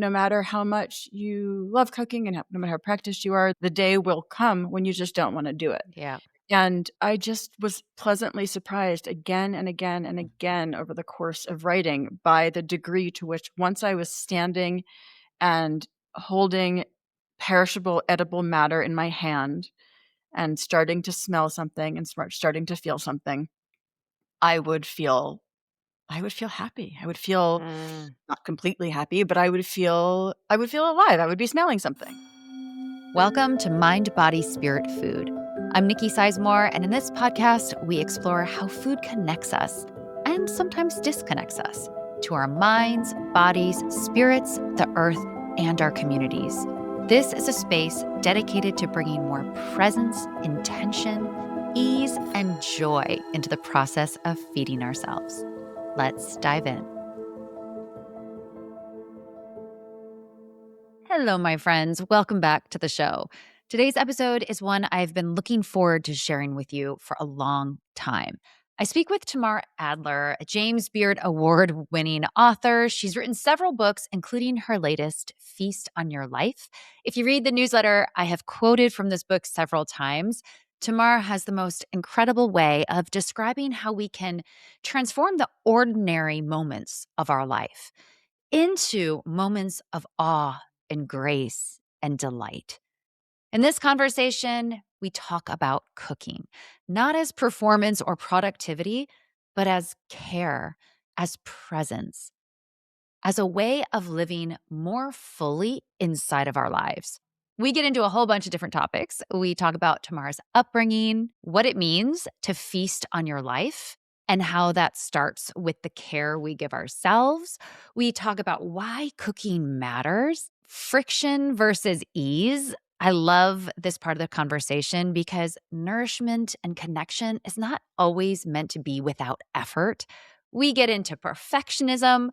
no matter how much you love cooking and no matter how practiced you are, the day will come when you just don't want to do it. Yeah. And I just was pleasantly surprised again and again and again over the course of writing by the degree to which once I was standing and holding perishable, edible matter in my hand and starting to smell something and starting to feel something, I would feel happy. I would feel Mm. not completely happy, but I would feel alive. I would be smelling something. Welcome to Mind, Body, Spirit, Food. I'm Nicki Sizemore, and in this podcast, we explore how food connects us and sometimes disconnects us to our minds, bodies, spirits, the earth, and our communities. This is a space dedicated to bringing more presence, intention, ease, and joy into the process of feeding ourselves. Let's dive in. Hello, my friends. Welcome back to the show. Today's episode is one I've been looking forward to sharing with you for a long time. I speak with Tamar Adler, a James Beard Award-winning author. She's written several books, including her latest, Feast on Your Life. If you read the newsletter, I have quoted from this book several times. Tamar has the most incredible way of describing how we can transform the ordinary moments of our life into moments of awe and grace and delight. In this conversation, we talk about cooking, not as performance or productivity, but as care, as presence, as a way of living more fully inside of our lives. We get into a whole bunch of different topics. We talk about Tamar's upbringing, what it means to feast on your life, and how that starts with the care we give ourselves. We talk about why cooking matters, friction versus ease. I love this part of the conversation because nourishment and connection is not always meant to be without effort. We get into perfectionism,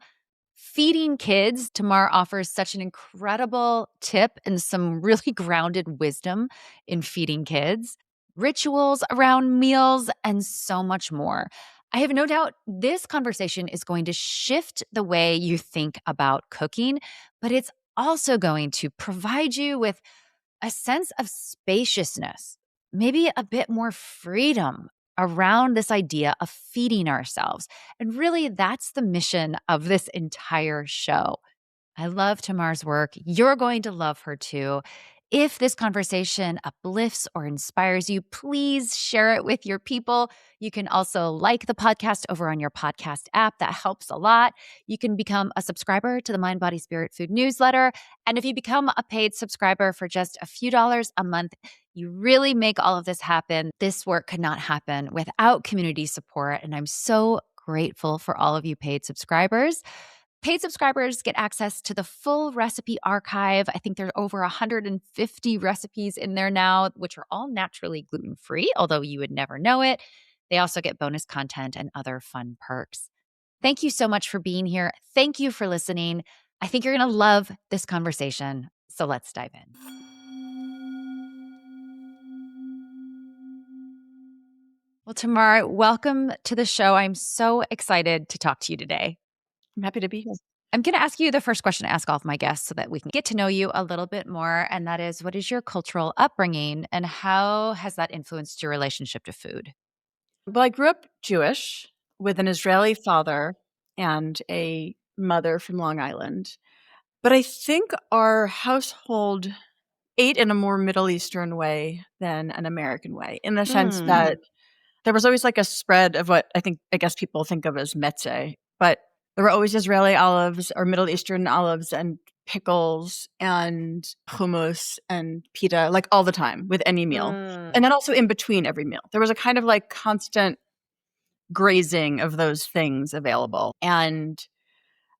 feeding kids. Tamar offers such an incredible tip and some really grounded wisdom in feeding kids, rituals around meals, and so much more. I have no doubt this conversation is going to shift the way you think about cooking, but it's also going to provide you with a sense of spaciousness, maybe a bit more freedom around this idea of feeding ourselves. And really, that's the mission of this entire show. I love Tamar's work. You're going to love her too. If this conversation uplifts or inspires you, please share it with your people. You can also like the podcast over on your podcast app. That helps a lot. You can become a subscriber to the Mind, Body, Spirit, Food newsletter. And if you become a paid subscriber for just a few dollars a month, you really make all of this happen. This work could not happen without community support. And I'm so grateful for all of you paid subscribers. Paid subscribers get access to the full recipe archive. I think there are over 150 recipes in there now, which are all naturally gluten-free, although you would never know it. They also get bonus content and other fun perks. Thank you so much for being here. Thank you for listening. I think you're going to love this conversation. So let's dive in. Well, Tamar, welcome to the show. I'm so excited to talk to you today. I'm happy to be here. I'm going to ask you the first question I ask all of my guests so that we can get to know you a little bit more. And that is, what is your cultural upbringing and how has that influenced your relationship to food? Well, I grew up Jewish with an Israeli father and a mother from Long Island. But I think our household ate in a more Middle Eastern way than an American way, in the sense that there was always like a spread of what I guess people think of as mezze, but there were always Israeli olives or Middle Eastern olives and pickles and hummus and pita, like all the time with any meal. And then also in between every meal. There was a kind of like constant grazing of those things available. And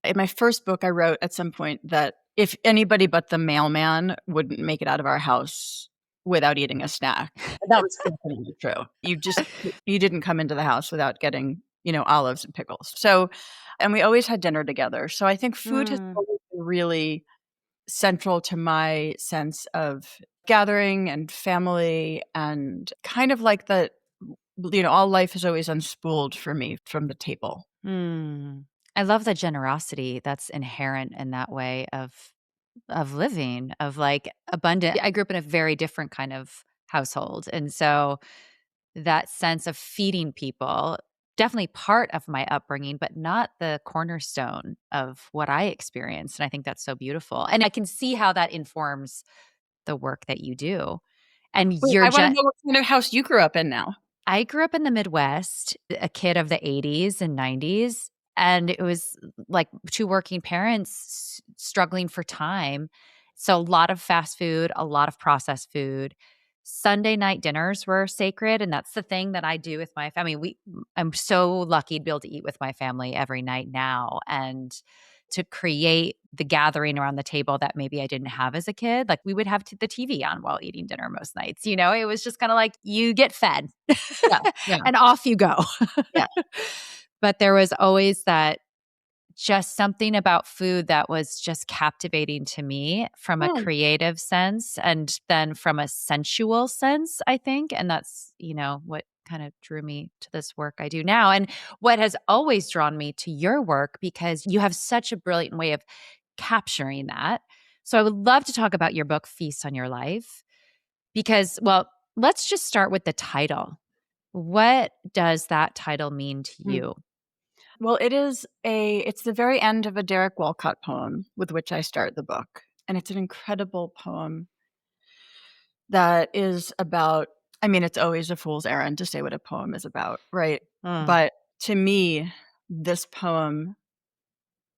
in my first book, I wrote at some point that if anybody but the mailman wouldn't make it out of our house without eating a snack. And that was definitely true. You didn't come into the house without getting, olives and pickles. So, and we always had dinner together. So I think food has always been really central to my sense of gathering and family and kind of like all life is always unspooled for me from the table. I love the generosity that's inherent in that way of of living, of like abundant. I grew up in a very different kind of household. And so that sense of feeding people, definitely part of my upbringing, but not the cornerstone of what I experienced. And I think that's so beautiful. And I can see how that informs the work that you do. And Wait, you're I wanna just know what kind of house you grew up in now. I grew up in the Midwest, a kid of the '80s and '90s, and it was like 2 working parents struggling for time. So a lot of fast food, a lot of processed food. Sunday night dinners were sacred, and that's the thing that I do with my family. I'm so lucky to be able to eat with my family every night now, and to create the gathering around the table that maybe I didn't have as a kid. Like, we would have the TV on while eating dinner most nights, you know? It was just kinda like, you get fed Yeah, yeah, and off you go. yeah. But there was always that just something about food that was just captivating to me from a Oh, creative sense and then from a sensual sense, I think, and that's, what kind of drew me to this work I do now, and what has always drawn me to your work because you have such a brilliant way of capturing that. So I would love to talk about your book, Feast on Your Life, because, well, let's just start with the title. What does that title mean to mm. you? Well, it's the very end of a Derek Walcott poem with which I start the book, and it's an incredible poem that is about I mean, it's always a fool's errand to say what a poem is about, right? Mm. But to me, this poem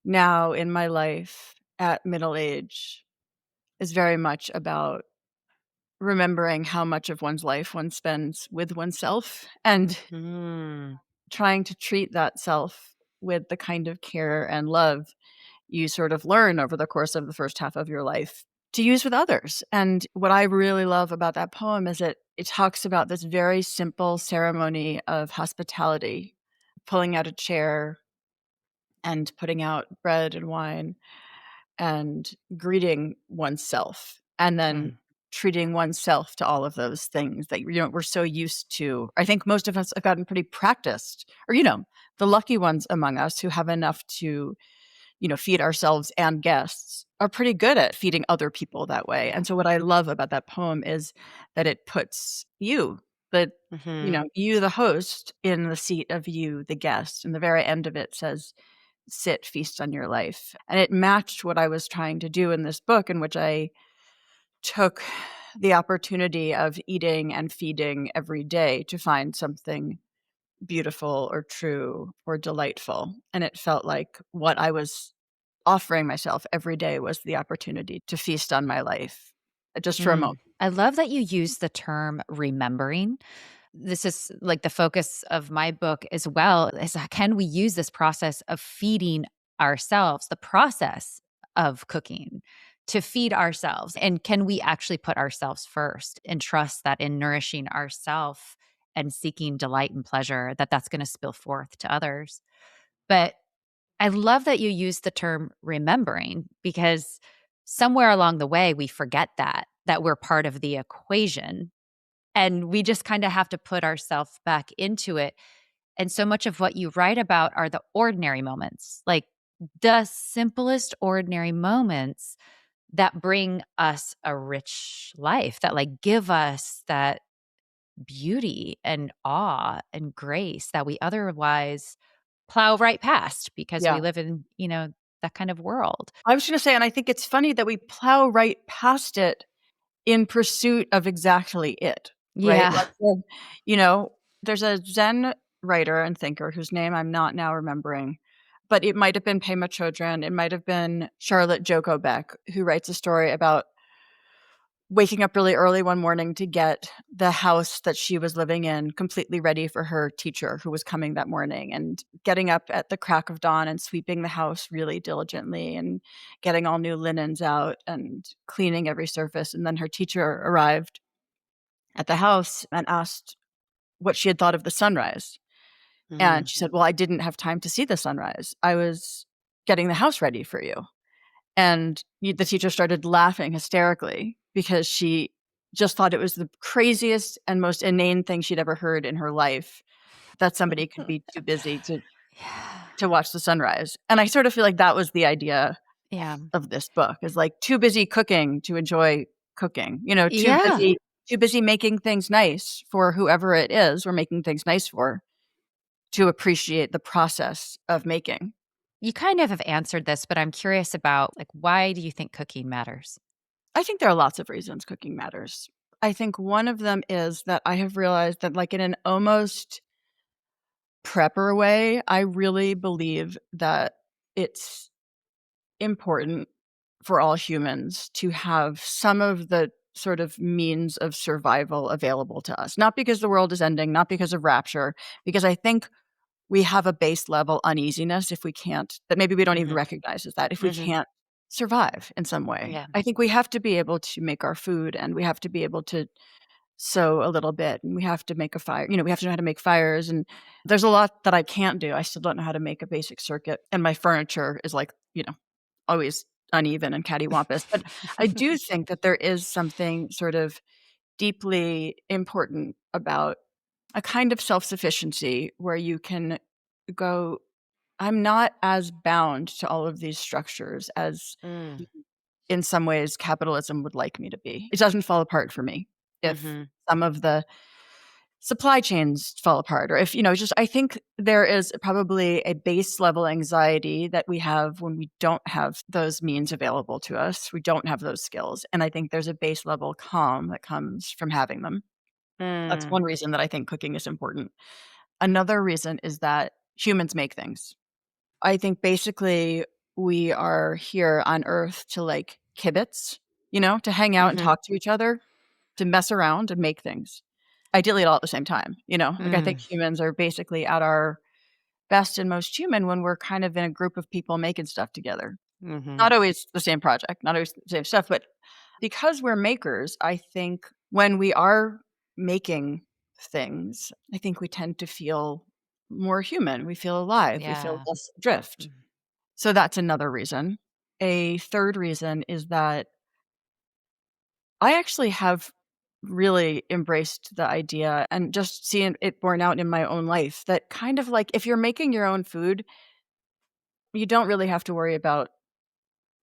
now in my life at middle age is very much about remembering how much of one's life one spends with oneself and Mm. trying to treat that self with the kind of care and love you sort of learn over the course of the first half of your life to use with others. And what I really love about that poem is it talks about this very simple ceremony of hospitality, pulling out a chair and putting out bread and wine and greeting oneself and then Mm. treating oneself to all of those things that we're so used to. I think most of us have gotten pretty practiced, or the lucky ones among us who have enough to feed ourselves and guests are pretty good at feeding other people that way. And so what I love about that poem is that it puts the Mhm. you the host in the seat of you the guest. And the very end of it says sit feast on your life. And it matched what I was trying to do in this book, in which I took the opportunity of eating and feeding every day to find something beautiful or true or delightful. And it felt like what I was offering myself every day was the opportunity to feast on my life, just for a moment. I love that you use the term remembering. This is like the focus of my book as well, is can we use this process of feeding ourselves, the process of cooking to feed ourselves? And can we actually put ourselves first and trust that in nourishing ourselves and seeking delight and pleasure, that that's going to spill forth to others? But I love that you use the term remembering because somewhere along the way, we forget that we're part of the equation and we just kind of have to put ourselves back into it. And so much of what you write about are the ordinary moments, like the simplest ordinary moments that bring us a rich life, that like give us that beauty and awe and grace that we otherwise plow right past because we Yeah. live in, that kind of world. I was gonna say, and I think it's funny that we plow right past it in pursuit of exactly it, right? Yeah. Like, you know, there's a Zen writer and thinker whose name I'm not now remembering, but it might have been Pema Chodron, it might have been Charlotte Joko Beck, who writes a story about waking up really early one morning to get the house that she was living in completely ready for her teacher who was coming that morning, and getting up at the crack of dawn and sweeping the house really diligently and getting all new linens out and cleaning every surface. And then her teacher arrived at the house and asked what she had thought of the sunrise. And Mm. she said, "Well, I didn't have time to see the sunrise. I was getting the house ready for you." And the teacher started laughing hysterically because she just thought it was the craziest and most inane thing she'd ever heard in her life, that somebody could be too busy to Yeah. watch the sunrise. And I sort of feel like that was the idea Yeah. of this book is like too busy cooking to enjoy cooking, Yeah. too busy making things nice for whoever it is we're making things nice for to appreciate the process of making. You kind of have answered this, but I'm curious about like why do you think cooking matters? I think there are lots of reasons cooking matters. I think one of them is that I have realized that, like, in an almost prepper way, I really believe that it's important for all humans to have some of the sort of means of survival available to us. Not because the world is ending, not because of rapture, because I think we have a base level uneasiness if we can't, that maybe we don't even Mhm. recognize as that, if we Mhm. can't survive in some way. Yeah. I think we have to be able to make our food, and we have to be able to sew a little bit, and we have to make a fire, we have to know how to make fires, and there's a lot that I can't do. I still don't know how to make a basic circuit, and my furniture is like, always uneven and cattywampus. But I do think that there is something sort of deeply important about a kind of self-sufficiency where you can go, I'm not as bound to all of these structures as Mm. in some ways capitalism would like me to be. It doesn't fall apart for me if Mhm. some of the supply chains fall apart, or if, just I think there is probably a base level anxiety that we have when we don't have those means available to us. We don't have those skills. And I think there's a base level calm that comes from having them. That's Mm. one reason that I think cooking is important. Another reason is that humans make things. I think basically we are here on Earth to like kibitz, to hang out and Mhm. talk to each other, to mess around and make things. Ideally, all at the same time, Like, I think Mm. humans are basically at our best and most human when we're kind of in a group of people making stuff together. Mhm. Not always the same project, not always the same stuff, but because we're makers, I think when we are making things, I think we tend to feel more human. We feel alive. We feel Yeah. less adrift. Mhm. So that's another reason. A third reason is that I actually have really embraced the idea and just seeing it borne out in my own life that kind of like if you're making your own food, you don't really have to worry about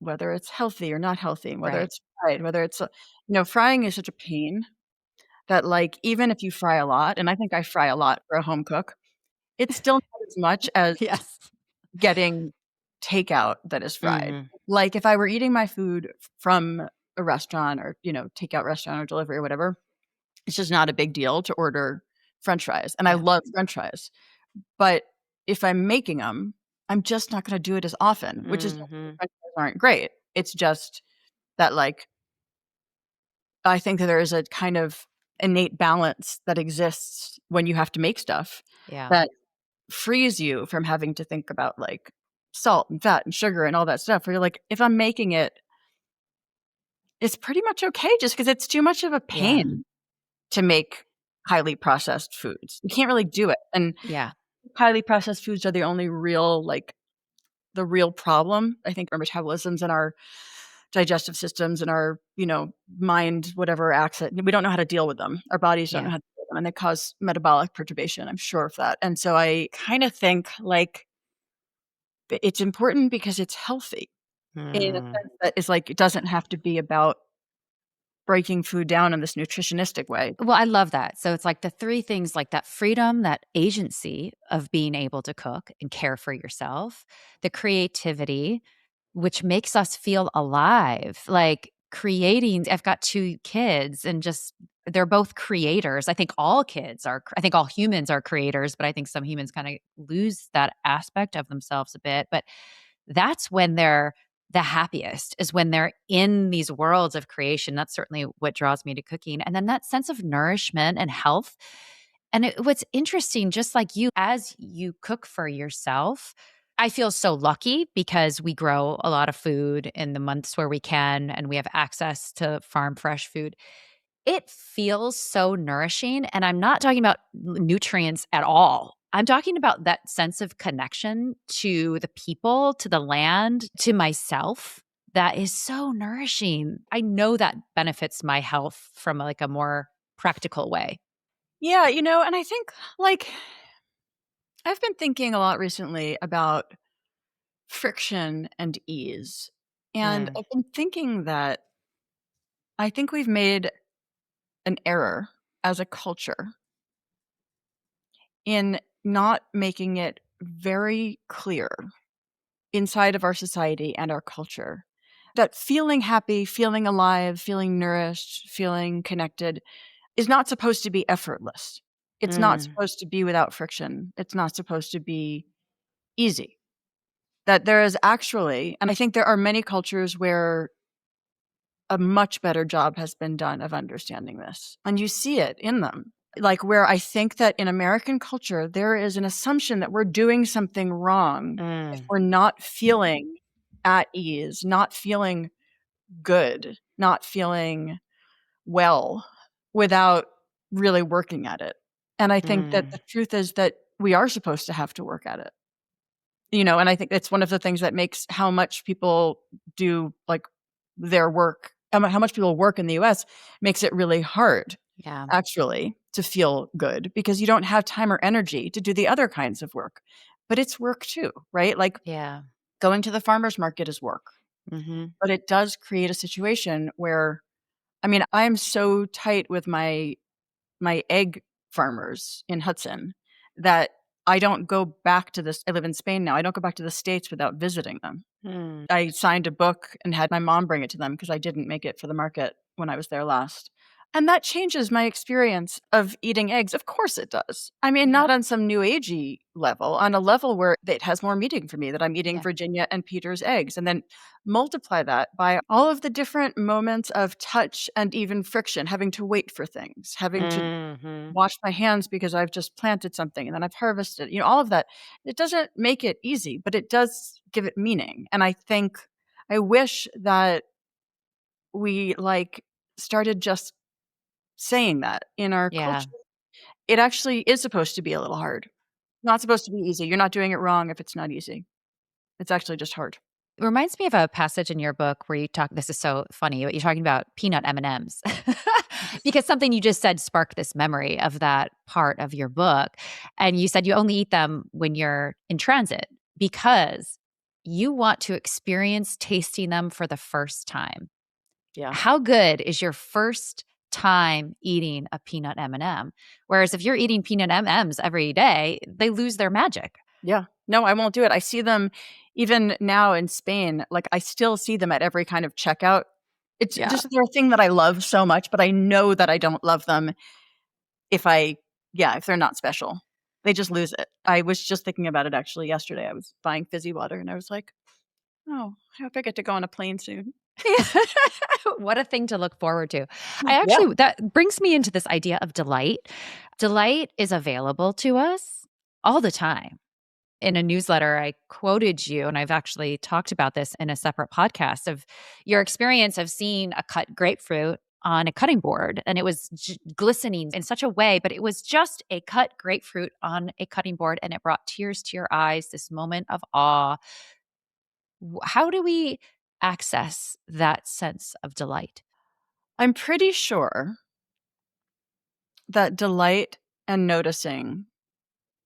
whether it's healthy or not healthy, and whether Right. it's fried, whether it's, frying is such a pain that, like, even if you fry a lot, and I think I fry a lot for a home cook, it's still not as much as Yes. getting takeout that is fried. Mhm. Like, if I were eating my food from a restaurant or, takeout restaurant or delivery or whatever, it's just not a big deal to order french fries, and I Yeah. love french fries. But if I'm making them, 'em, I'm just not gonna do it as often, which is not because Mhm. french fries aren't great. It's just that, like, I think that there is a kind of innate balance that exists when you have to make stuff Yeah. that frees you from having to think about, like, salt and fat and sugar and all that stuff, where you're like, "If I'm making it, it's pretty much okay just because it's too much of a Yeah. pain to make highly processed foods." You can't really do it, and Yeah. highly processed foods are the only real, like, the real problem. I think our metabolisms and our digestive systems and our, mind, whatever acts it, we don't know how to deal with them. Our bodies don't know Yeah. how to deal with them, and they cause metabolic perturbation, I'm sure of that. And so I kinda think, like, it's important because it's healthy in a Mm. sense that is like, it doesn't have to be about breaking food down in this nutritionistic way. Well, I love that. So it's like the 3 things like that freedom, that agency of being able to cook and care for yourself, the creativity, which makes us feel alive, like creating. I've got 2 kids and just they're both creators. I think all humans are creators, but I think some humans kinda lose that aspect of themselves a bit, but that's when they're the happiest is when they're in these worlds of creation. That's certainly what draws me to cooking. And then that sense of nourishment and health. And what's interesting, just like you, as you cook for yourself, I feel so lucky because we grow a lot of food in the months where we can, and we have access to farm fresh food. It feels so nourishing, and I'm not talking about nutrients at all. I'm talking about that sense of connection to the people, to the land, to myself that is so nourishing. I know that benefits my health from, like, a more practical way. Yeah, and I think, like, I've been thinking a lot recently about friction and ease. And Mm. I've been thinking that I think we've made an error as a culture in not making it very clear inside of our society and our culture that feeling happy, feeling alive, feeling nourished, feeling connected is not supposed to be effortless. It's not Mm. supposed to be without friction. It's not supposed to be easy. That there is actually, and I think there are many cultures where a much better job has been done of understanding this. And you see it in them. Like where I think that in American culture, there is an assumption that we're doing something wrong if Mm. we're not feeling at ease, not feeling good, not feeling well without really working at it. And I think that Mm. the truth is that we are supposed to have to work at it. And I think it's one of the things that makes how much people do like their work, how much people work in the US makes it really hard Yeah. actually to feel good because you don't have time or energy to do the other kinds of work. But it's work too, right? Like Yeah. going to the farmer's market is work, Mhm. but it does create a situation where, I mean, I'm so tight with my egg farmers in Hudson that I don't go back to this. I live in Spain now. I don't go back to the States without visiting them. Mm. I signed a book and had my mom bring it to them because I didn't make it for the market when I was there last. And that changes my experience of eating eggs. Of course it does. I mean, Yeah. not on some new agey level, on a level where it has more meaning for me that I'm eating Yeah. Virginia and Peter's eggs. And then multiply that by all of the different moments of touch and even friction, having to wait for things, having to Mhm. wash my hands because I've just planted something and then I've harvested, all of that. It doesn't make it easy, but it does give it meaning. And I think I wish that we started just saying that in our Yeah. culture. It actually is supposed to be a little hard. Not supposed to be easy. You're not doing it wrong if it's not easy. It's actually just hard. It reminds me of a passage in your book where you talk this is so funny, but you're talking about peanut M&Ms. Because something you just said sparked this memory of that part of your book. And you said you only eat them when you're in transit because you want to experience tasting them for the first time. Yeah. How good is your first time eating a peanut M&M? Whereas if you're eating peanut M&Ms every day, they lose their magic. Yeah. No, I won't do it. I see them even now in Spain. Like I still see them at every kind of checkout. It's Yeah. just they're a thing that I love so much, but I know that I don't love them if if they're not special. They just lose it. I was just thinking about it actually yesterday. I was buying fizzy water and I was like, "Oh, I hope I get to go on a plane soon." What a thing to look forward to. I Yeah. actually, that brings me into this idea of delight. Delight is available to us all the time. In a newsletter, I quoted you, and I've actually talked about this in a separate podcast of your experience of seeing a cut grapefruit on a cutting board. And it was glistening in such a way, but it was just a cut grapefruit on a cutting board, and it brought tears to your eyes, this moment of awe. How do we access that sense of delight? I'm pretty sure that delight and noticing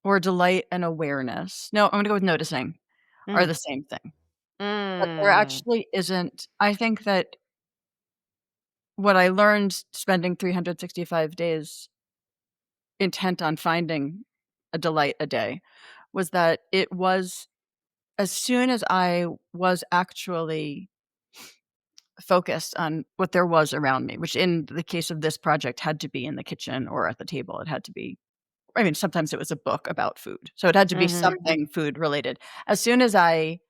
or delight and awareness. No, I'm going to go with noticing are Mm. the same thing. But there Mm. actually isn't. I think that what I learned spending 365 days intent on finding a delight a day was that it was as soon as I was actually focused on what there was around me, which in the case of this project had to be in the kitchen or at the table. It had to be, I mean, sometimes it was a book about food. So it had to be Mhm. something food related. As soon as I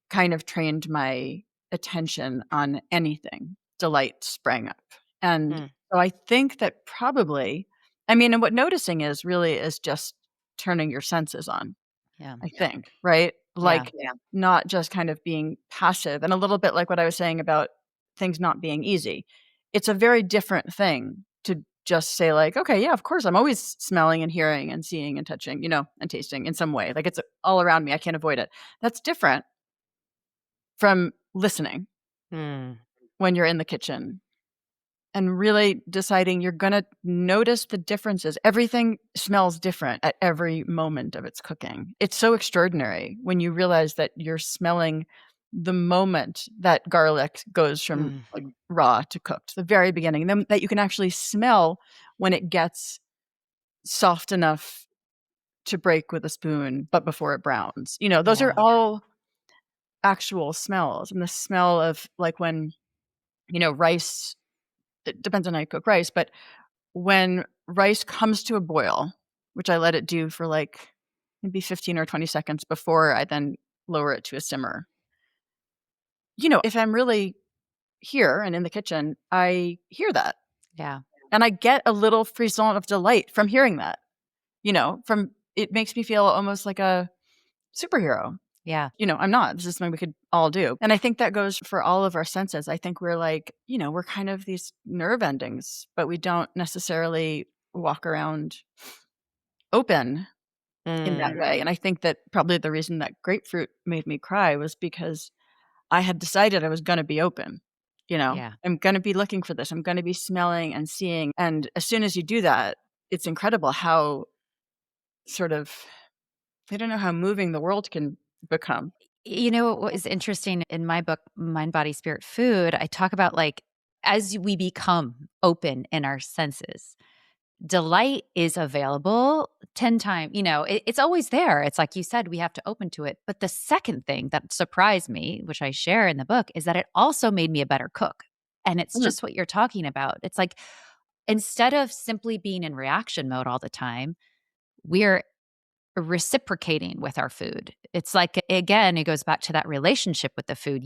kind of trained my attention on anything, delight sprang up. And Mm. so I think that probably, I mean, and what noticing is really is just turning your senses on, Yeah. I think, right? Yeah. Like, not just kind of being passive and a little bit like what I was saying about things not being easy. It's a very different thing to just say like, okay, yeah, of course, I'm always smelling and hearing and seeing and touching, and tasting in some way. Like it's all around me. I can't avoid it. That's different from listening Mm. when you're in the kitchen and really deciding you're gonna notice the differences. Everything smells different at every moment of its cooking. It's so extraordinary when you realize that you're smelling the moment that garlic goes from Mm. like raw to cooked, the very beginning, then that you can actually smell when it gets soft enough to break with a spoon, but before it browns. Those are Yeah. all actual smells. And the smell of like when, rice, it depends on how you cook rice, but when rice comes to a boil, which I let it do for like maybe 15 or 20 seconds before I then lower it to a simmer. If I'm really here and in the kitchen, I hear that. Yeah. And I get a little frisson of delight from hearing that. From it makes me feel almost like a superhero. Yeah. I'm not. This is something we could all do. And I think that goes for all of our senses. I think we're like, we're kind of these nerve endings, but we don't necessarily walk around open in that Mm. way. And I think that probably the reason that grapefruit made me cry was because I had decided I was going to be open. Yeah. I'm going to be looking for this. I'm going to be smelling and seeing. And as soon as you do that, it's incredible how sort of, I don't know, how moving the world can become. You know what was interesting in my book, Mind, Body, Spirit, Food? I talk about like as we become open in our senses, delight is available 10 times. It's always there. It's like you said, we have to open to it. But the second thing that surprised me, which I share in the book, is that it also made me a better cook. And it's Mhm. just what you're talking about. It's like instead of simply being in reaction mode all the time, we're reciprocating with our food. It's like, again, it goes back to that relationship with the food.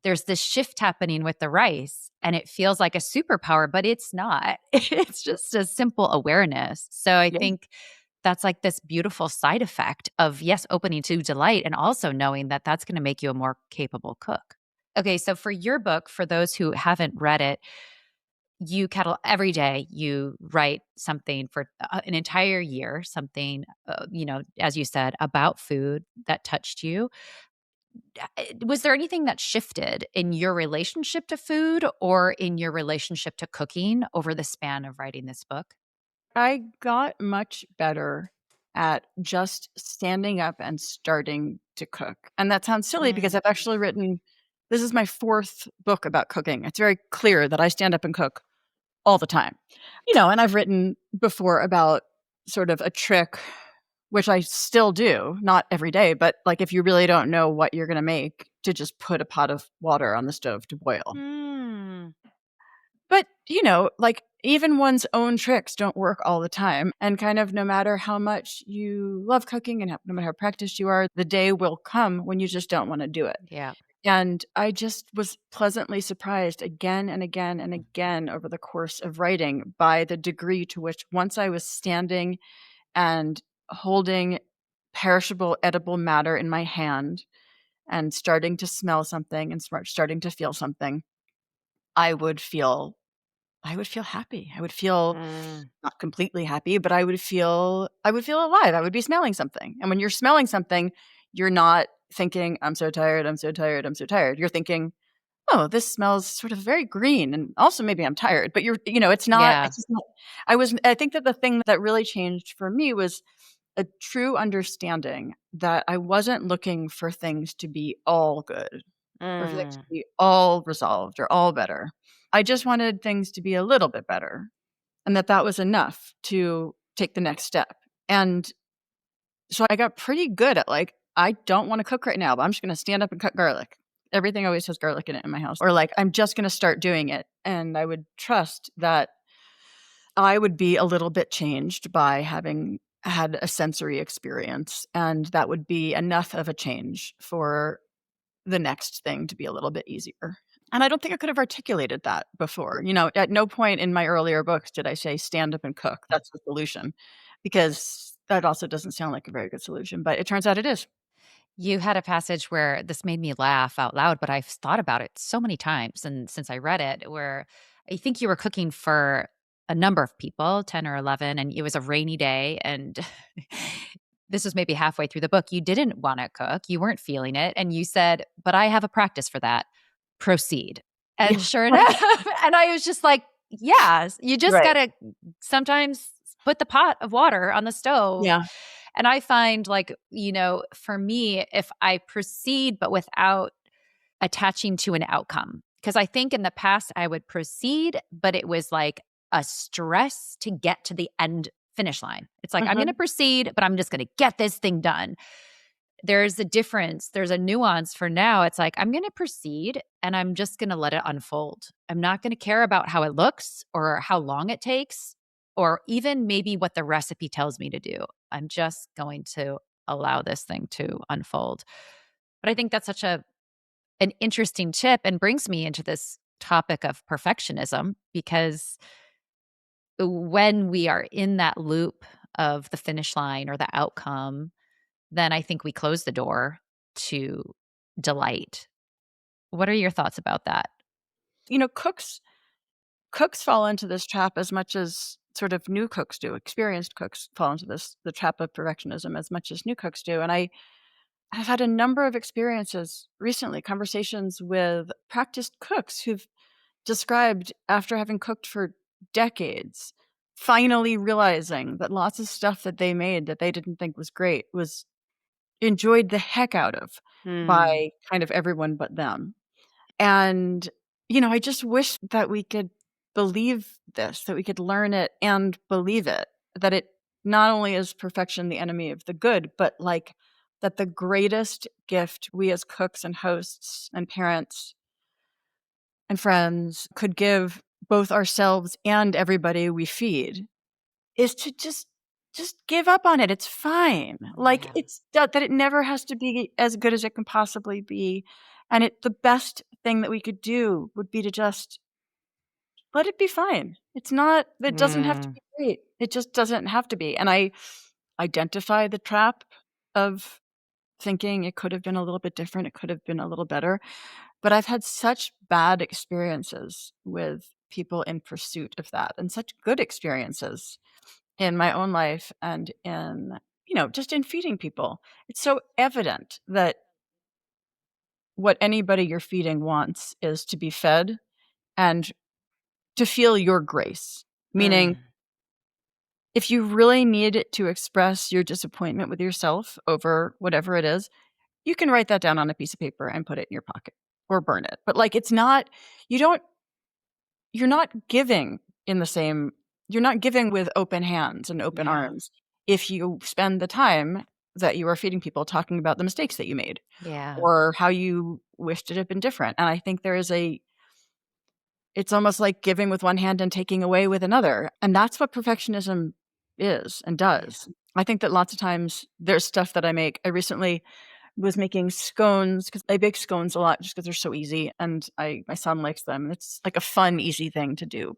There's this shift happening with the rice and it feels like a superpower, but it's not. It's just a simple awareness. So I Yeah. think that's like this beautiful side effect of, yes, opening to delight and also knowing that that's going to make you a more capable cook. Okay, so for your book, for those who haven't read it, every day you write something for an entire year, something, as you said, about food that touched you. Was there anything that shifted in your relationship to food or in your relationship to cooking over the span of writing this book? I got much better at just standing up and starting to cook. And that sounds silly because Mm. I've actually written this is my fourth book about cooking. It's very clear that I stand up and cook all the time. And I've written before about sort of a trick, which I still do, not every day, but like if you really don't know what you're going to make, to just put a pot of water on the stove to boil. Mm. But, like even one's own tricks don't work all the time. And kind of no matter how much you love cooking and no matter how practiced you are, the day will come when you just don't want to do it. Yeah. And I just was pleasantly surprised again and again and again over the course of writing by the degree to which once I was standing and holding perishable, edible matter in my hand and starting to smell something and starting to feel something, I would feel I would feel happy. I would feel Mm. not completely happy, but I would feel alive. I would be smelling something. And when you're smelling something, you're not thinking, I'm so tired, I'm so tired, I'm so tired. You're thinking, oh, this smells sort of very green. And also maybe I'm tired. But Yeah. it's just not I think that the thing that really changed for me was a true understanding that I wasn't looking for things to be all good or for things to Mm. be all resolved or all better. I just wanted things to be a little bit better and that was enough to take the next step. And so I got pretty good at like, I don't want to cook right now, but I'm just going to stand up and cut garlic. Everything always has garlic in it in my house. Or like, I'm just going to start doing it. And I would trust that I would be a little bit changed by having had a sensory experience. And that would be enough of a change for the next thing to be a little bit easier. And I don't think I could have articulated that before. At no point in my earlier books did I say stand up and cook. That's the solution. Because that also doesn't sound like a very good solution, but it turns out it is. You had a passage where this made me laugh out loud, but I've thought about it so many times and since I read it, where I think you were cooking for a number of people, 10 or 11, and it was a rainy day. And this was maybe halfway through the book. You didn't want to cook, you weren't feeling it. And you said, but I have a practice for that. Proceed. Yeah. And sure enough, and I was just like, yeah, you just Right. got to sometimes put the pot of water on the stove Yeah. And I find like, for me, if I proceed, but without attaching to an outcome, because I think in the past I would proceed, but it was like a stress to get to the end finish line. It's like, I'm going to Mhm. proceed, but I'm just going to get this thing done. There's a difference. There's a nuance for now. It's like, I'm going to proceed and I'm just going to let it unfold. I'm not going to care about how it looks or how long it takes or even maybe what the recipe tells me to do. I'm just going to allow this thing to unfold. But I think that's such an interesting tip and brings me into this topic of perfectionism because when we are in that loop of the finish line or the outcome, then I think we close the door to delight. What are your thoughts about that? Cooks fall into this trap as much as sort of new cooks do. Experienced cooks fall into the trap of perfectionism as much as new cooks do, and I've had a number of experiences recently, conversations with practiced cooks who've described after having cooked for decades, finally realizing that lots of stuff that they made that they didn't think was great was enjoyed the heck out of Mm, by kind of everyone but them. And, I just wish that we could believe this, that we could learn it and believe it, that it not only is perfection the enemy of the good, but like that the greatest gift we as cooks and hosts and parents and friends could give both ourselves and everybody we feed is to just give up on it. It's fine. Like yeah. it's that it never has to be as good as it can possibly be. And the best thing that we could do would be to just let it be fine. It doesn't have to Mm, be great. It just doesn't have to be. And I identify the trap of thinking it could have been a little bit different. It could have been a little better. But I've had such bad experiences with people in pursuit of that and such good experiences in my own life and in, just in feeding people. It's so evident that what anybody you're feeding wants is to be fed and to feel your grace. Meaning, mm, if you really need to express your disappointment with yourself over whatever it is, you can write that down on a piece of paper and put it in your pocket or burn it. But like, you don't, you're not giving in the same, you're not giving with open hands and open yeah. arms if you spend the time that you are feeding people talking about the mistakes that you made Yeah. or how you wished it had been different. And I think it's almost like giving with one hand and taking away with another. And that's what perfectionism is and Yeah. does. I think that lots of times there's stuff that I make. I recently was making scones because I bake scones a lot just because 'cause they're so easy, and my son likes them. It's like a fun, easy thing to do,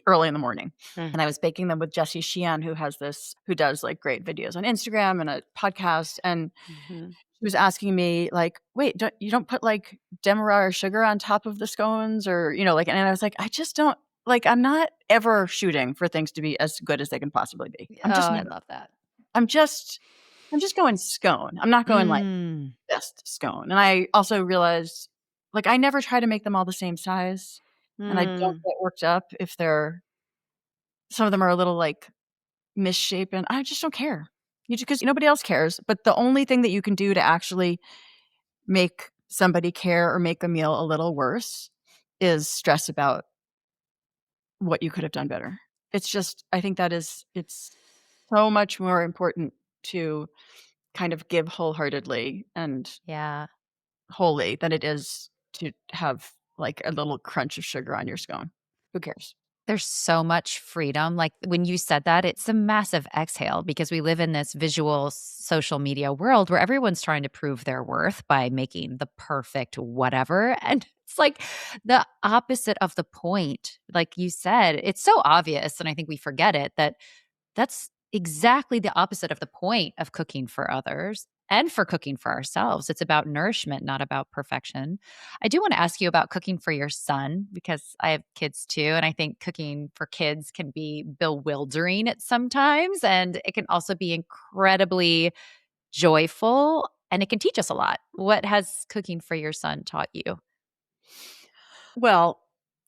early in the morning. Mm, And I was baking them with Jessie Sheehan, who does, like, great videos on Instagram and a podcast, and mhm. she was asking me, like, "Wait, you don't put, like, demerara or sugar on top of the scones?" Or, like, and I was like, "I just don't like, I'm not ever shooting for things to be as good as they can possibly be. Oh, I'm just I never. love that. I'm just I'm just going scone. I'm not going, like, Mm, best scone." And I also realized, like, I never try to make them all the same size, and I don't mm, get worked up if some of them are a little, like, misshapen. I just don't care. You just 'cause nobody else cares, but the only thing that you can do to actually make somebody care or make a meal a little worse is stress about what you could have done better. I think it's so much more important to kind of give wholeheartedly and yeah. wholly than it is to have, like, a little crunch of sugar on your scone. Who cares? There's so much freedom. Like when you said that, it's a massive exhale because we live in this visual social media world where everyone's trying to prove their worth by making the perfect whatever. And it's like the opposite of the point. Like you said, it's so obvious. And I think we forget it that that's exactly the opposite of the point of cooking for others and for cooking for ourselves. It's about nourishment, not about perfection. I do want to ask you about cooking for your son because I have kids too. And I think cooking for kids can be bewildering at sometimes. And it can also be incredibly joyful and it can teach us a lot. What has cooking for your son taught you? Well,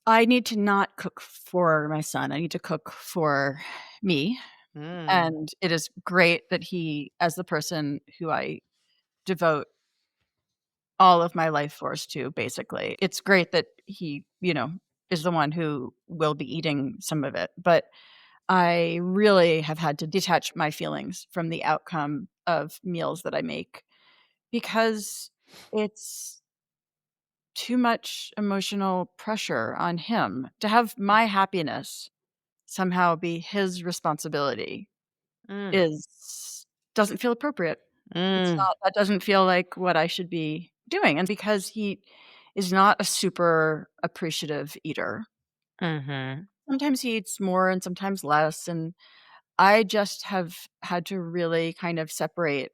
I need to not cook for my son. I need to cook for me Mm. And it is great that he, as the person who I devote all of my life force to, basically, it's great that he, is the one who will be eating some of it. But I really have had to detach my feelings from the outcome of meals that I make because it's too much emotional pressure on him to have my happiness somehow be his responsibility Mm. is doesn't feel appropriate. It's Mm. not that doesn't feel like what I should be doing, and because he is not a super appreciative eater, Mhm. sometimes he eats more and sometimes less, and I just have had to really kind of separate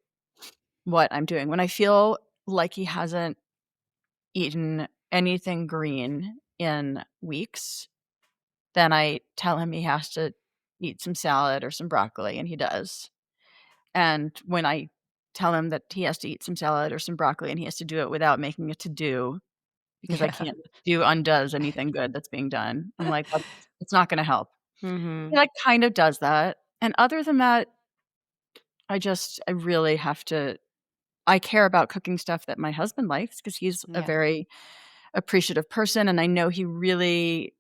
what I'm doing. When I feel like he hasn't eaten anything green in weeks, then I tell him he has to eat some salad or some broccoli, and he does. And when I tell him that he has to eat some salad or some broccoli and he has to do it without making a to-do, because I Yeah. can't do undoes anything good that's being done, I'm like, "That's it's not gonna help." He, Mhm. like, kind of does that, and other than that, I really have to I care about cooking stuff that my husband likes because he's a Yeah. very appreciative person, and I know he really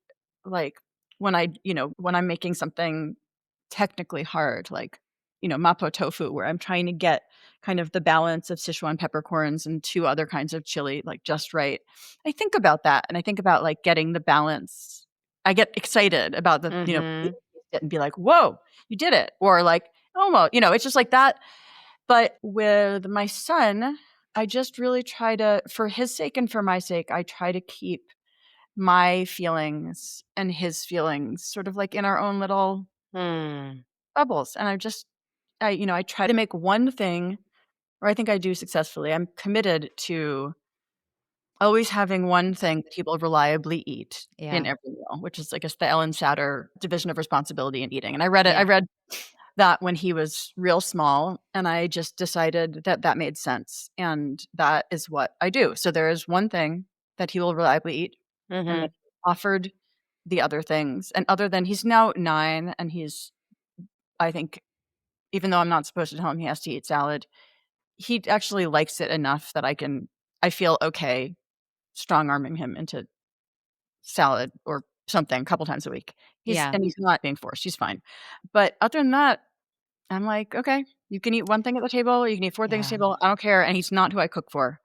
like, when I'm making something technically hard, like, mapo tofu, where I'm trying to get kind of the balance of Sichuan peppercorns and 2 other kinds of chili, like, just right. I think about that, and I think about, like, getting the balance. I get excited about being Mhm. able to taste it and be like, "Whoa, you did it," or like, "Almo," it's just like that. But with my son, I just really try to, for his sake and for my sake, I try to keep my feelings and his feelings sort of like in our own little Mm. bubbles. And I try to make one thing, or I think I do successfully. I'm committed to always having one thing that he will reliably eat in Yeah. every meal, which is, I guess, the Ellen Satter division of responsibility in eating. And I Yeah. read that when he was real small, and I just decided that that made sense, and that is what I do. So there is one thing that he will reliably eat, and then Mhm. offered the other things, and other than he's now 9, and I think, even though I'm not supposed to tell him he has to eat salad, he actually likes it enough that I feel okay strong-arming him into salad or something a couple times a week. Yeah. He's not being forced, he's fine. But other than that, I'm like, "Okay, you can eat one thing at the table, or you can eat 4 things at the Yeah. table, I don't care," and he's not who I cook for,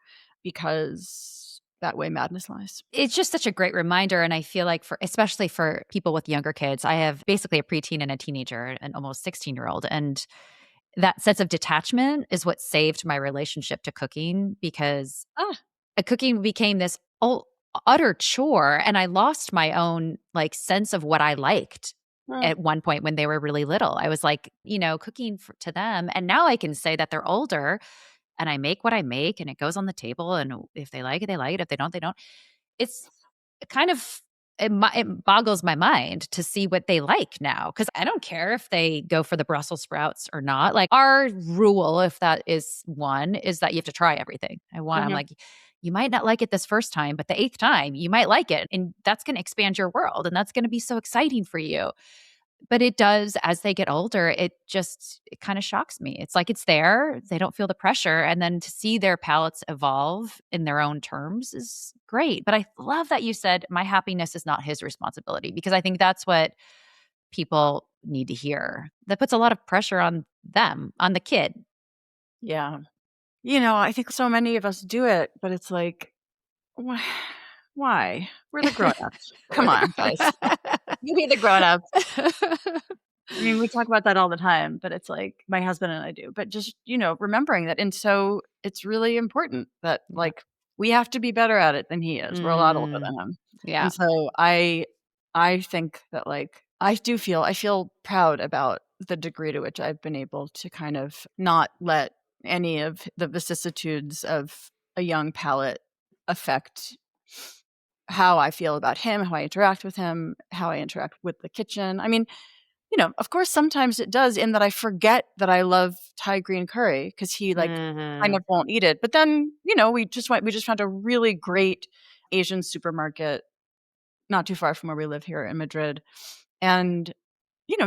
because that way madness lies. It's just such a great reminder, and I feel like for especially for people with younger kids, I have basically a preteen and a teenager, an almost 16-year-old, and that sense of detachment is what saved my relationship to cooking because Ah, cooking became this utter chore, and I lost my own, like, sense of what I liked mm, at one point when they were really little. I was, like, cooking for to them, and now I can say that they're older, and I make what I make, and it goes on the table, and if they like it, they like it. If they don't, they don't. It's kind of it boggles my mind to see what they like now because I don't care if they go for the Brussels sprouts or not. Like, our rule, if that is one, is that you have to try everything. I'm mhm, like, you might not like it this first time, but the eighth time, you might like it. And that's going to expand your world. And that's going to be so exciting for you. But it does, as they get older, it kind of shocks me. It's like it's there, they don't feel the pressure, and then to see their palates evolve in their own terms is great. But I love that you said, "My happiness is not his responsibility," because I think that's what people need to hear. That puts a lot of pressure on them, on the kid. yeah. I think so many of us do it, but it's like, "Why? Why? We're the grown-ups. Come on, guys. You be the grown-ups." I mean, we talk about that all the time, but it's like my husband and I do. But just, remembering that, and so it's really important that, Yeah. like, we have to be better at it than he is. We're a lot older Mm, than him. yeah. And so I think that, like, I feel proud about the degree to which I've been able to kind of not let any of the vicissitudes of a young palate affect how I feel about him, how I interact with him, how I interact with the kitchen. I mean, of course, sometimes it does, in that I forget that I love Thai green curry because he, like, kind Mhm. of won't eat it. But then, we just found a really great Asian supermarket not too far from where we live here in Madrid. And,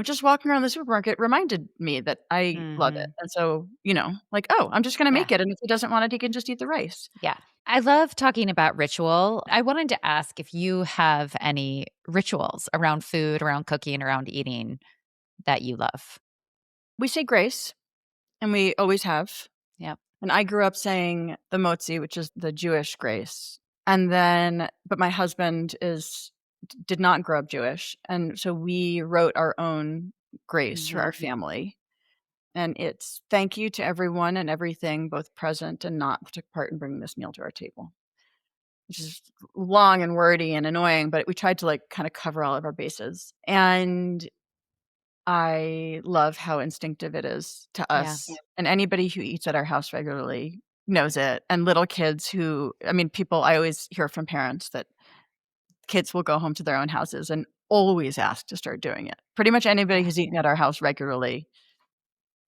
just walking around the supermarket reminded me that I love it. Mhm. And so, like, "Oh, I'm just gonna Yeah. make it, and if he doesn't want it, he can just eat the rice." Yeah. I love talking about ritual. I wanted to ask if you have any rituals around food, around cooking, around eating that you love. We say grace, and we always have. Yep. And I grew up saying the motzi, which is the Jewish grace. But my husband did not grow up Jewish. And so we wrote our own grace for our Mhm. family. And it's thank you to everyone and everything, both present and not, who took part in bringing this meal to our table, which is long and wordy and annoying, but we tried to like kind of cover all of our bases. And I love how instinctive it is to Yeah. us, and anybody who eats at our house regularly knows it, and little kids people I always hear from parents that kids will go home to their own houses and always ask to start doing it. Pretty much anybody Yeah. who's eaten at our house regularly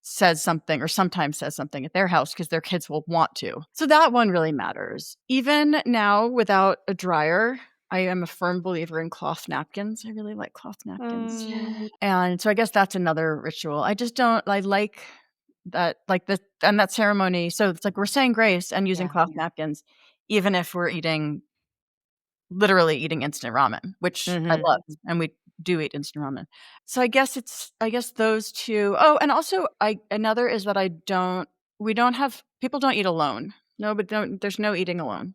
says something or sometimes says something at their house because their kids will want to. So that one really matters. Even now without a dryer, I am a firm believer in cloth napkins. I really like cloth napkins. And so I guess that's another ritual. I like that ceremony. So it's like we're saying grace and using Yeah. cloth napkins, even if we're literally eating instant ramen, which I Mhm. love, and we do eat instant ramen. So I guess those 2. Oh, and also another is that we don't have people don't eat alone. No, but don't there's no eating alone.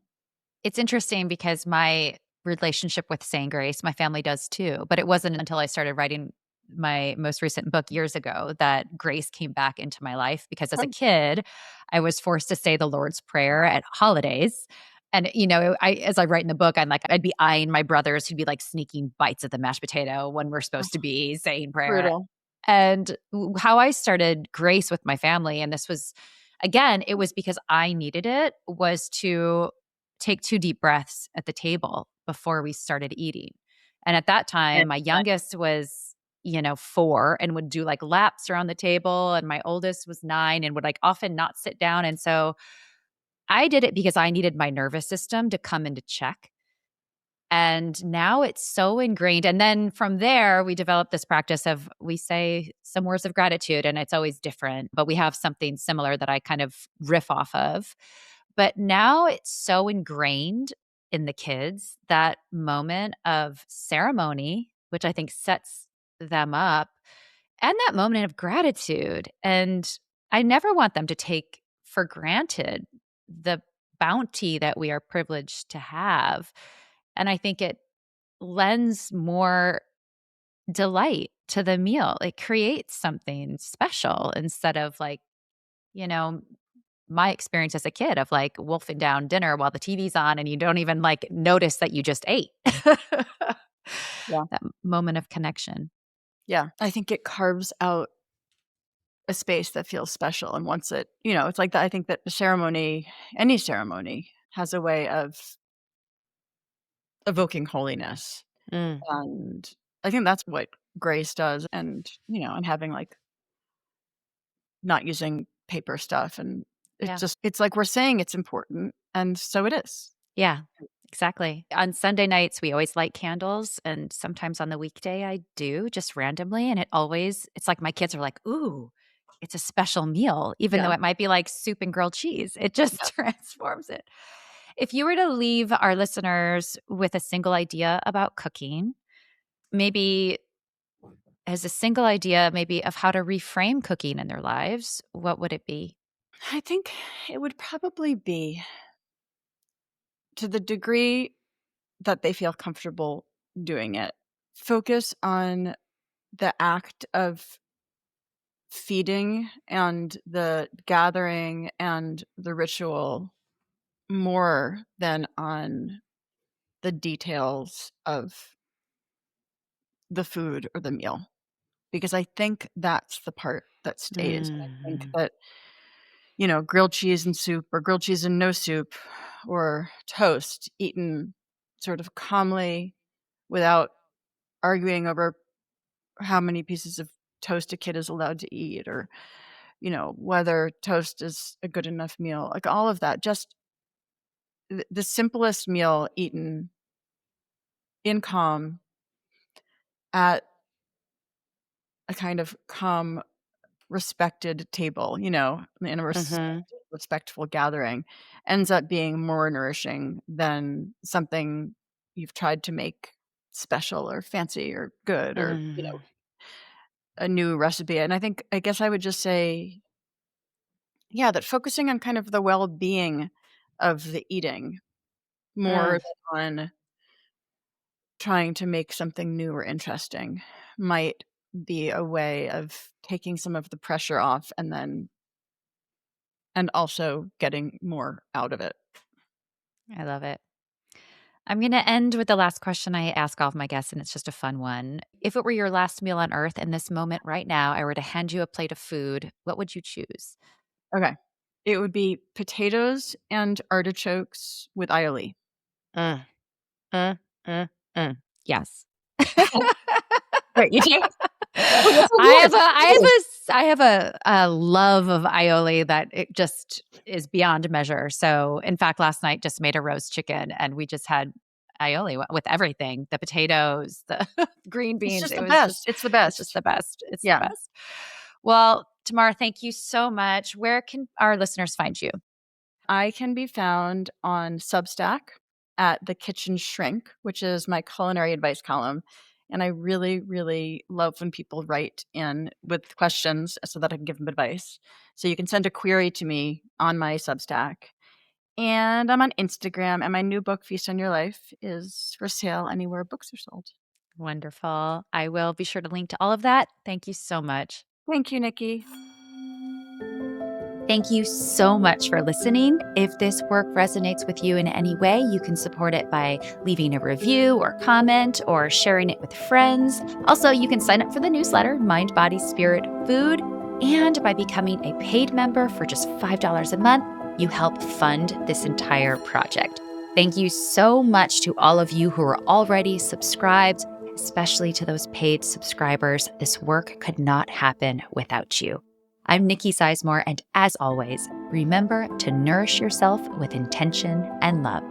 It's interesting because my relationship with saying grace, my family does too, but it wasn't until I started writing my most recent book years ago that grace came back into my life because as a Oh, kid, I was forced to say the Lord's Prayer at holidays. And as I write in the book, I'd be eyeing my brothers who'd be like sneaking bites of the mashed potato when we're supposed to be saying prayer. brutal. And how I started grace with my family, and this was, again, it was because I needed it, was to take 2 deep breaths at the table before we started eating. And at that time, my youngest was, 4 and would do like laps around the table, and my oldest was 9 and would like often not sit down. And so I did it because I needed my nervous system to come into check. And now it's so ingrained. And then from there, we developed this practice of we say some words of gratitude, and it's always different, but we have something similar that I kind of riff off of. But now it's so ingrained in the kids, that moment of ceremony, which I think sets them up, and that moment of gratitude. And I never want them to take for granted the bounty that we are privileged to have. And I think it lends more delight to the meal. It creates something special instead of like, you know, my experience as a kid of like wolfing down dinner while the TV's on and you don't even like notice that you just ate. Yeah. That moment of connection. Yeah. I think it carves out a space that feels special, and once it's like that. I think that any ceremony has a way of evoking holiness, Mm, and I think that's what grace does, and having, like, not using paper stuff, and yeah. it's like we're saying it's important, and so it is. Yeah, exactly. On Sunday nights, we always light candles, and sometimes on the weekday I do just randomly, and it's like my kids are like, "Ooh, it's a special meal," even Yeah, though it might be like soup and grilled cheese. It just yeah. transforms it. If you were to leave our listeners with a single idea about cooking, maybe as a single idea maybe of how to reframe cooking in their lives, what would it be? I think it would probably be to the degree that they feel comfortable doing it, focus on the act of feeding and the gathering and the ritual more than on the details of the food or the meal, because I think that's the part that stays. And I think Mhm. that, grilled cheese and soup or grilled cheese and no soup or toast eaten sort of calmly without arguing over how many pieces of toast a kid is allowed to eat, or, whether toast is a good enough meal, like all of that, just the simplest meal eaten in calm at a kind of calm, respected table, in a Mhm. respectful gathering, ends up being more nourishing than something you've tried to make special or fancy or good or, Mhm. a new recipe. And I guess I would just say, yeah, that focusing on kind of the well-being of the eating more Mm. than on trying to make something new or interesting might be a way of taking some of the pressure off and also getting more out of it. I love it. I'm going to end with the last question I ask all of my guests, and it's just a fun one. If it were your last meal on earth in this moment right now, I were to hand you a plate of food, what would you choose? Okay. It would be potatoes and artichokes with aioli. Mm, mm, mm, mm. Yes. Right, you do? Oh, that's so I have weird. a I have a s I have a love of aioli that it just is beyond measure. So, in fact, last night just made a roast chicken and we just had aioli with everything, the potatoes, the green It's beans. just It the was just best. It's the it's just best. the best. It's the Yeah. best. Well, Tamar, thank you so much. Where can our listeners find you? I can be found on Substack at The Kitchen Shrink, which is my culinary advice column. And I really, really love when people write in with questions so that I can give them advice. So you can send a query to me on my Substack. And I'm on Instagram, and my new book, Feast on Your Life, is for sale anywhere books are sold. Wonderful. I will be sure to link to all of that. Thank you so much. Thank you, Nikki. Thank you so much for listening. If this work resonates with you in any way, you can support it by leaving a review or comment or sharing it with friends. Also, you can sign up for the newsletter, Mind, Body, Spirit, Food. And by becoming a paid member for just $5 a month, you help fund this entire project. Thank you so much to all of you who are already subscribed, especially to those paid subscribers. This work could not happen without you. I'm Nicki Sizemore, and as always, remember to nourish yourself with intention and love.